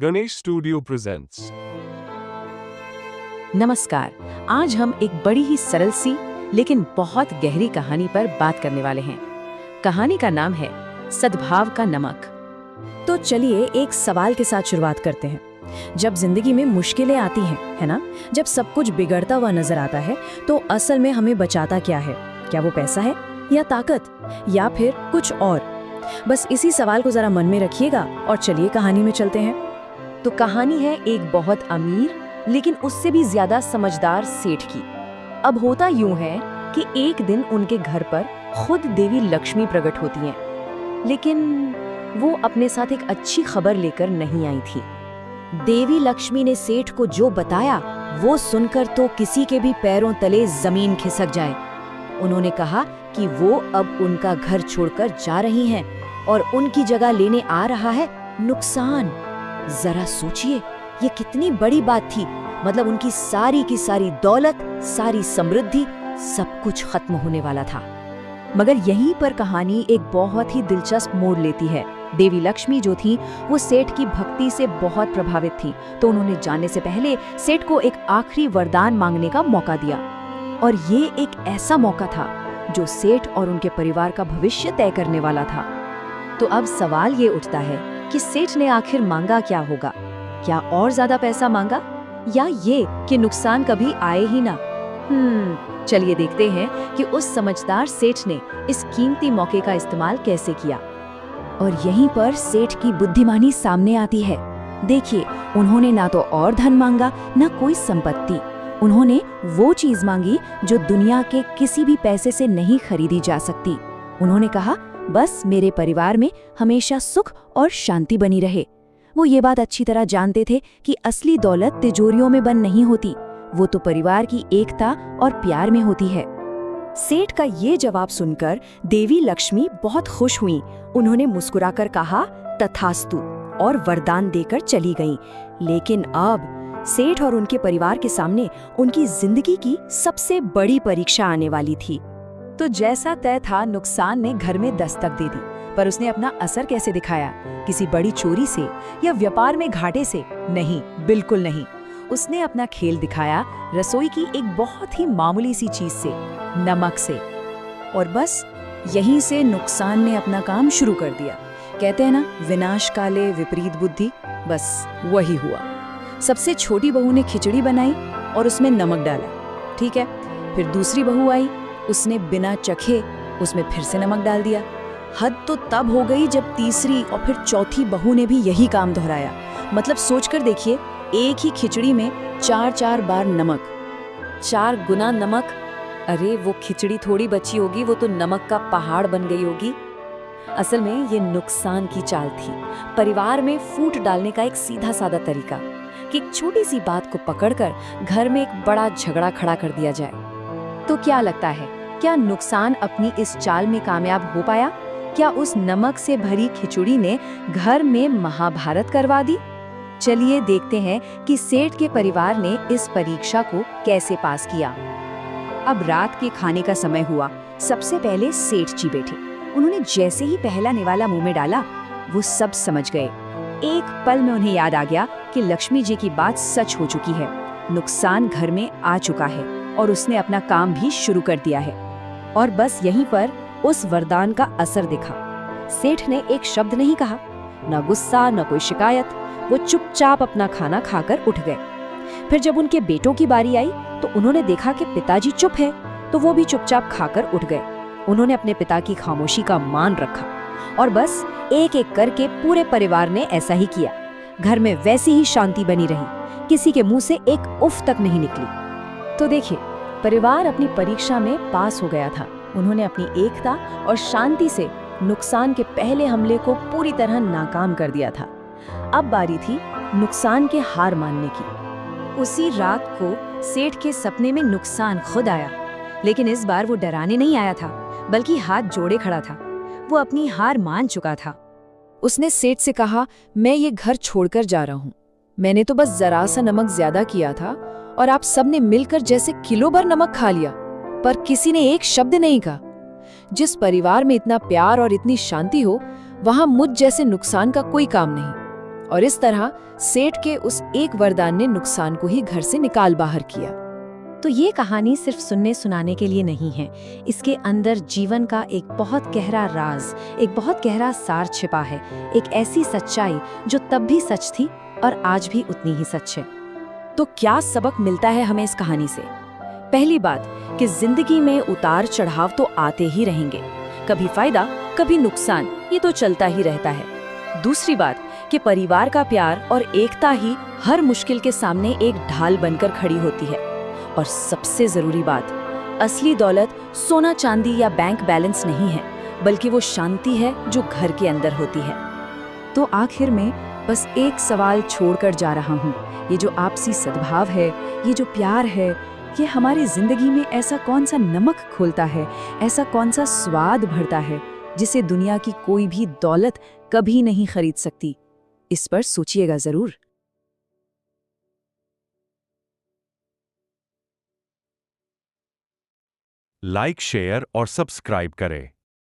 Ganesh studio presents. नमस्कार। आज हम एक बड़ी ही सरल सी लेकिन बहुत गहरी कहानी पर बात करने वाले हैं। कहानी का नाम है सद्भाव का नमक। तो चलिए एक सवाल के साथ शुरुआत करते हैं। जब जिंदगी में मुश्किलें आती हैं, है ना, जब सब कुछ बिगड़ता हुआ नजर आता है, तो असल में हमें बचाता क्या है? क्या वो पैसा है या ताकत या फिर कुछ और? बस इसी सवाल को जरा मन में रखिएगा और चलिए कहानी में चलते हैं। तो कहानी है एक बहुत अमीर लेकिन उससे भी ज्यादा समझदार सेठ की। अब होता यूं है कि एक दिन उनके घर पर खुद देवी लक्ष्मी प्रकट होती हैं, लेकिन वो अपने साथ एक अच्छी खबर लेकर नहीं आई थी। देवी लक्ष्मी ने सेठ को जो बताया वो सुनकर तो किसी के भी पैरों तले जमीन खिसक जाए। उन्होंने कहा कि वो अब उनका घर छोड़कर जा रही हैं और उनकी जगह लेने आ रहा है नुकसान। जरा सोचिए, ये कितनी बड़ी बात थी। मतलब उनकी सारी की सारी दौलत, सारी समृद्धि, सब कुछ खत्म होने वाला था। मगर यहीं पर कहानी एक बहुत ही दिलचस्प मोड़ लेती है। देवी लक्ष्मी जो थी वो सेठ की भक्ति से बहुत प्रभावित थी, तो उन्होंने जाने से पहले सेठ को एक आखिरी वरदान मांगने का मौका दिया। और ये एक ऐसा मौका था जो सेठ और उनके परिवार का भविष्य तय करने वाला था। तो अब सवाल ये उठता है कि सेठ ने आखिर मांगा क्या होगा? क्या और ज्यादा पैसा मांगा या ये कि नुकसान कभी आए ही ना? चलिए देखते हैं कि उस समझदार सेठ ने इस कीमती मौके का इस्तेमाल कैसे किया। और यहीं पर सेठ की बुद्धिमानी सामने आती है। देखिए, उन्होंने ना तो और धन मांगा ना कोई संपत्ति। उन्होंने वो चीज मांगी जो दुनिया के किसी भी पैसे से नहीं खरीदी जा सकती। उन्होंने कहा, बस मेरे परिवार में हमेशा सुख और शांति बनी रहे। वो ये बात अच्छी तरह जानते थे कि असली दौलत तिजोरियों में बंद नहीं होती, वो तो परिवार की एकता और प्यार में होती है। सेठ का ये जवाब सुनकर देवी लक्ष्मी बहुत खुश हुई। उन्होंने मुस्कुराकर कहा, तथास्तु, और वरदान देकर चली गईं। लेकिन अब सेठ और उनके परिवार के सामने उनकी जिंदगी की सबसे बड़ी परीक्षा आने वाली थी। तो जैसा तय था, नुकसान ने घर में दस्तक दे दी, पर उसने अपना असर कैसे दिखाया? किसी बड़ी चोरी से या व्यापार में घाटे से? नहीं, बिल्कुल नहीं। उसने अपना खेल दिखाया रसोई की एक बहुत ही मामूली सी चीज से, नमक से। और बस यहीं से नुकसान ने अपना काम शुरू कर दिया। कहते हैं ना, विनाश काले विपरीत बुद्धि, बस वही हुआ। सबसे छोटी बहू ने खिचड़ी बनाई और उसमें नमक डाला, ठीक है। फिर दूसरी बहू आई, उसने बिना चखे उसमें फिर से नमक डाल दिया। हद तो तब हो गई जब तीसरी और फिर चौथी बहू ने भी यही काम दोहराया। मतलब सोचकर देखिए, एक ही खिचड़ी में 4-4 बार नमक, 4 गुना नमक। अरे वो खिचड़ी थोड़ी बची होगी, वो तो नमक का पहाड़ बन गई होगी। असल में ये नुकसान की चाल थी, परिवार में फूट डालने का एक सीधा साधा तरीका कि एक छोटी सी बात को पकड़कर घर में एक बड़ा झगड़ा खड़ा कर दिया जाए। तो क्या लगता है, क्या नुकसान अपनी इस चाल में कामयाब हो पाया? क्या उस नमक से भरी खिचड़ी ने घर में महाभारत करवा दी? चलिए देखते हैं कि सेठ के परिवार ने इस परीक्षा को कैसे पास किया। अब रात के खाने का समय हुआ। सबसे पहले सेठ जी बैठे। उन्होंने जैसे ही पहला निवाला मुंह में डाला, वो सब समझ गए। एक पल में उन्हें याद आ गया कि लक्ष्मी जी की बात सच हो चुकी है। नुकसान घर में आ चुका है और उसने अपना काम भी शुरू कर दिया है। और बस यहीं पर उस वरदान का असर दिखा। सेठ ने एक शब्द नहीं कहा, न गुस्सा न कोई शिकायत। वो चुपचाप अपना खाना खाकर उठ गए। फिर जब उनके बेटों की बारी आई तो उन्होंने देखा कि पिताजी चुप है, तो वो भी चुपचाप खाकर उठ गए। उन्होंने अपने पिता की खामोशी का मान रखा और बस एक एक करके पूरे परिवार ने ऐसा ही किया। घर में वैसी ही शांति बनी रही, किसी के मुंह से एक उफ तक नहीं निकली। तो देखिए, परिवार अपनी परीक्षा में पास हो गया था। उन्होंने अपनी एकता और शांति से नुकसान के पहले हमले को पूरी तरह नाकाम कर दिया था। अब बारी थी नुकसान के हार मानने की। उसी रात को सेठ के सपने में नुकसान खुद आया, लेकिन इस बार वो डराने नहीं आया था, बल्कि हाथ जोड़े खड़ा था। वो अपनी हार मान चुका था। उसने सेठ से कहा, मैं ये घर छोड़कर जा रहा हूँ। मैंने तो बस जरा सा नमक ज्यादा किया था और आप सबने मिलकर जैसे किलो भर नमक खा लिया, पर किसी ने एक शब्द नहीं कहा। जिस परिवार में इतना प्यार और इतनी शांति हो, वहां मुझ जैसे नुकसान का कोई काम नहीं। और इस तरह सेठ के उस एक वरदान ने नुकसान को ही घर से निकाल बाहर किया। तो ये कहानी सिर्फ सुनने सुनाने के लिए नहीं है। इसके अंदर जीवन का एक बहुत गहरा राज, एक बहुत गहरा सार छिपा है। एक ऐसी सच्चाई जो तब भी सच थी और आज भी उतनी ही सच है। तो क्या सबक मिलता है हमें इस कहानी से? पहली बात कि जिंदगी में उतार चढ़ाव तो आते ही रहेंगे, कभी फायदा कभी नुकसान, ये तो चलता ही रहता है। दूसरी बात कि परिवार का प्यार और एकता ही हर मुश्किल के सामने एक ढाल बनकर खड़ी होती है। और सबसे जरूरी बात, असली दौलत सोना चांदी या बैंक बैलेंस नहीं है, बल्कि वो शांति है जो घर के अंदर होती है। तो आखिर में बस एक सवाल छोड़कर जा रहा हूँ, ये जो आपसी सद्भाव है, ये जो प्यार है, ये हमारी जिंदगी में ऐसा कौन सा नमक घोलता है, ऐसा कौन सा स्वाद भरता है, जिसे दुनिया की कोई भी दौलत कभी नहीं खरीद सकती? इस पर सोचिएगा जरूर। लाइक, शेयर और सब्सक्राइब करें।